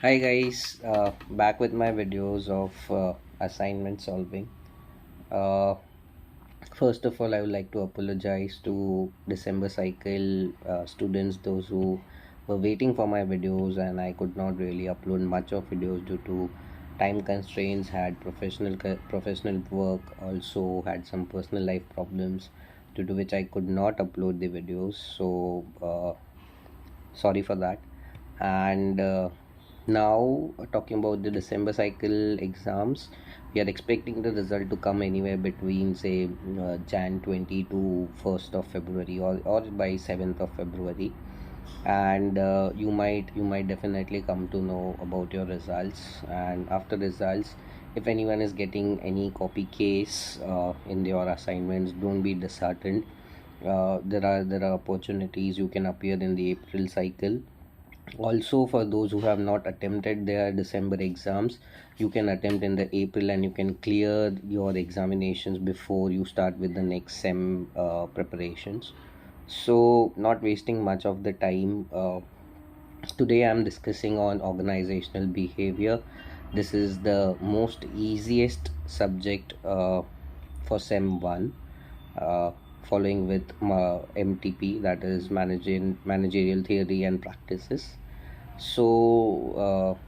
Hi guys, back with my videos of assignment solving. Uh, First of all, I would like to apologize to December cycle students, those who were waiting for my videos, and I could not really upload much of videos due to time constraints. Had professional work, also had some personal life problems, due to which I could not upload the videos. So sorry for that. And now talking about the December cycle exams, we are expecting the result to come anywhere between say Jan 20 to 1st of February, or by 7th of February. And you might definitely come to know about your results. And after results, if anyone is getting any copy case in your assignments, don't be disheartened. There are opportunities. You can appear in the April cycle. Also, for those who have not attempted their December exams, you can attempt in the April, and you can clear your examinations before you start with the next sem preparations. So, not wasting much of the time, today I'm discussing on organizational behavior. This is the most easiest subject for sem 1, uh, following with MTP, that is managerial theory and practices. So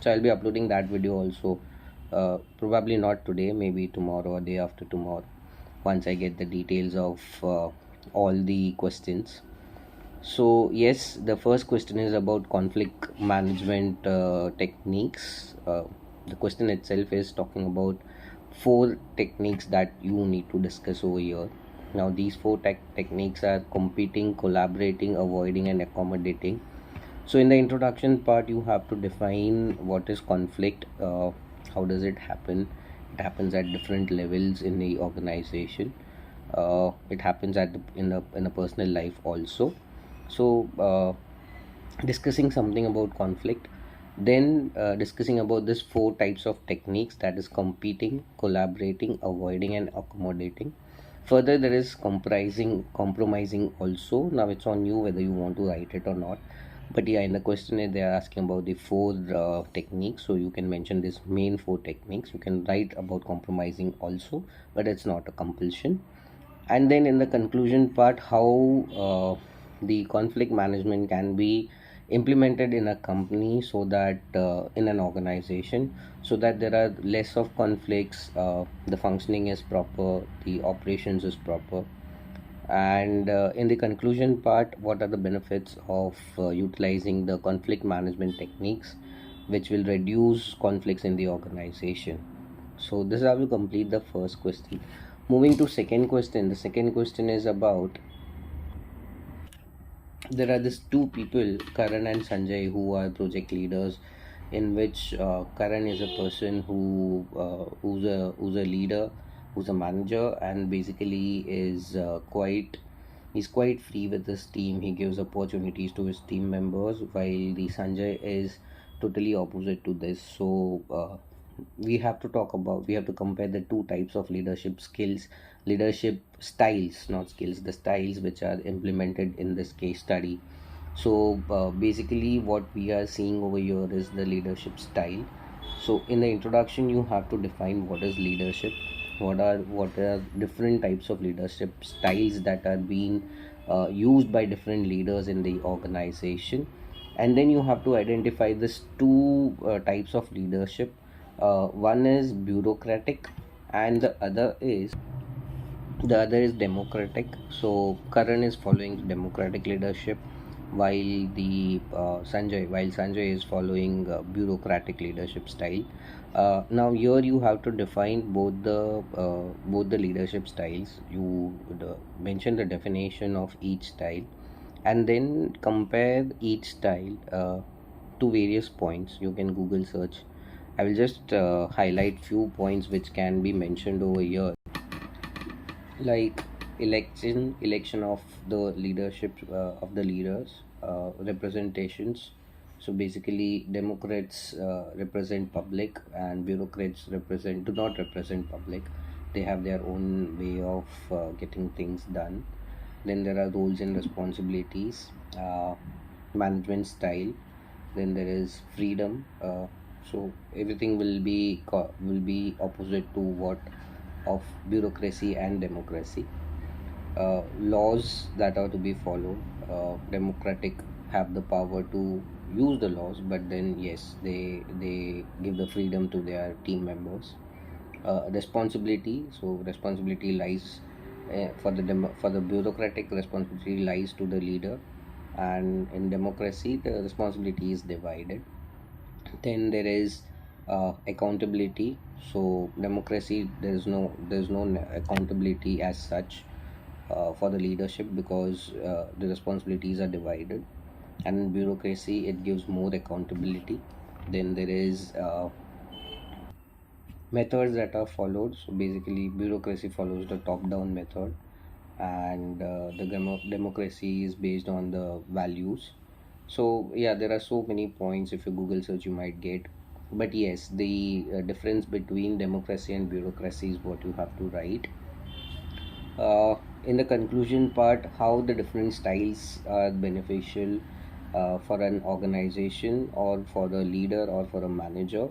I'll be uploading that video also, probably not today, maybe tomorrow or day after tomorrow, once I get the details of all the questions. So yes, the first question is about conflict management techniques. The question itself is talking about four techniques that you need to discuss over here. Now these four techniques are competing, collaborating, avoiding, and accommodating. So in the introduction part, you have to define what is conflict, how does it happen. It happens at different levels in the organization. It happens in a personal life also. So discussing something about conflict, then discussing about this four types of techniques, that is competing, collaborating, avoiding, and accommodating. Further, there is compromising also. Now it's on you whether you want to write it or not. But yeah, in the questionnaire they are asking about the four techniques, so you can mention this main four techniques. You can write about compromising also, but it's not a compulsion. And then in the conclusion part, how the conflict management can be implemented in a company, so that in an organization, so that there are less of conflicts, the functioning is proper, the operations is proper. And in the conclusion part, what are the benefits of utilizing the conflict management techniques, which will reduce conflicts in the organization. So this is how you complete the first question. Moving to second question. The second question is about, there are these two people, Karan and Sanjay, who are project leaders, in which Karan is a person who's a leader, who's a manager, and basically is he's quite free with his team. He gives opportunities to his team members, while the Sanjay is totally opposite to this. So we have to compare the two types of leadership styles, not skills, the styles which are implemented in this case study. So basically what we are seeing over here is the leadership style. So in the introduction, you have to define what is leadership, what are different types of leadership styles that are being used by different leaders in the organization. And then you have to identify this two types of leadership. One is bureaucratic, and the other is democratic. So Karan is following democratic leadership, while Sanjay is following bureaucratic leadership style. Now here you have to define both the leadership styles. Mention the definition of each style, and then compare each style to various points. You can Google search. I will just highlight few points which can be mentioned over here, like election of the leadership, of the leaders, representations. So basically democrats represent public, and bureaucrats do not represent public. They have their own way of getting things done. Then there are roles and responsibilities, management style. then there is freedom. So everything will be opposite to what of bureaucracy and democracy. Laws that are to be followed. Democratic have the power to use the laws, but then yes, they give the freedom to their team members. Responsibility. So responsibility lies for the bureaucratic, responsibility lies to the leader, and in democracy the responsibility is divided. Then there is accountability. So democracy, there's no accountability as such for the leadership, because the responsibilities are divided, and in bureaucracy it gives more accountability. Then there is methods that are followed. So basically bureaucracy follows the top down method, and the democracy is based on the values. So yeah, there are so many points. If you Google search, you might get. But yes, the difference between democracy and bureaucracy is what you have to write. uh, in the conclusion part, how the different styles are beneficial for an organization, or for the leader, or for a manager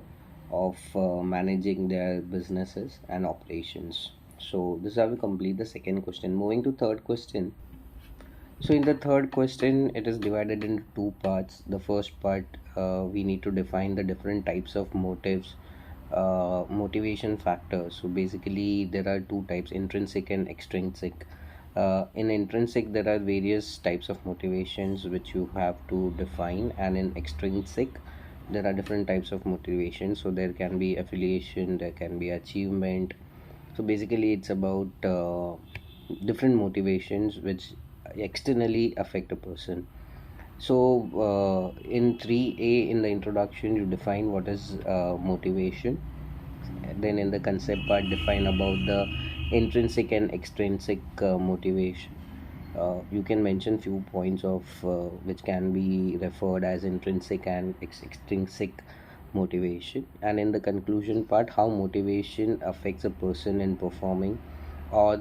of managing their businesses and operations. So this is how we complete the second question. Moving to third question. So in the third question, it is divided into two parts. The first part, we need to define the different types of motives, motivation factors. So basically, there are two types: intrinsic and extrinsic. In intrinsic, there are various types of motivations which you have to define, and in extrinsic, there are different types of motivations. So there can be affiliation, there can be achievement. So basically, it's about different motivations which externally affect a person. So in 3A, in the introduction, you define what is motivation. Then in the concept part, define about the intrinsic and extrinsic motivation. You can mention few points of which can be referred as intrinsic and extrinsic motivation. And in the conclusion part, how motivation affects a person in performing or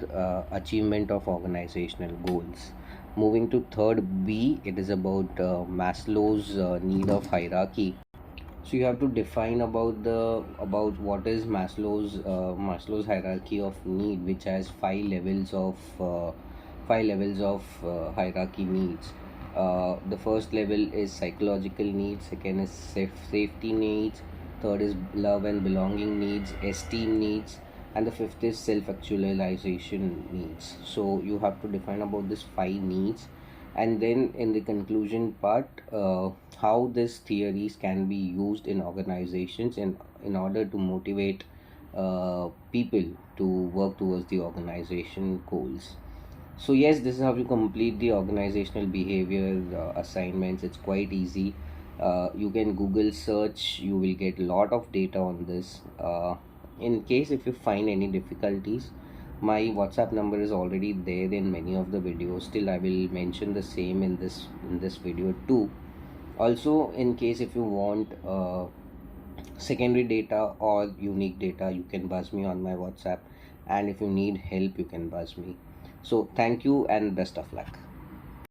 achievement of organizational goals. Moving to third B, it is about Maslow's need of hierarchy. So you have to define about what is Maslow's hierarchy of need, which has five levels of hierarchy needs. The first level is psychological needs. Second is safety needs. Third is love and belonging needs, esteem needs, and the fifth is self-actualization needs. So you have to define about this five needs, and then in the conclusion part, how these theories can be used in organizations in order to motivate people to work towards the organization goals. So yes, this is how you complete the organizational behavior assignments. It's quite easy. You can Google search, you will get a lot of data on this. In case if you find any difficulties, my WhatsApp number is already there in many of the videos. Still, I will mention the same in this video too. Also, in case if you want secondary data or unique data, you can buzz me on my WhatsApp, and if you need help, you can buzz me. So thank you and best of luck.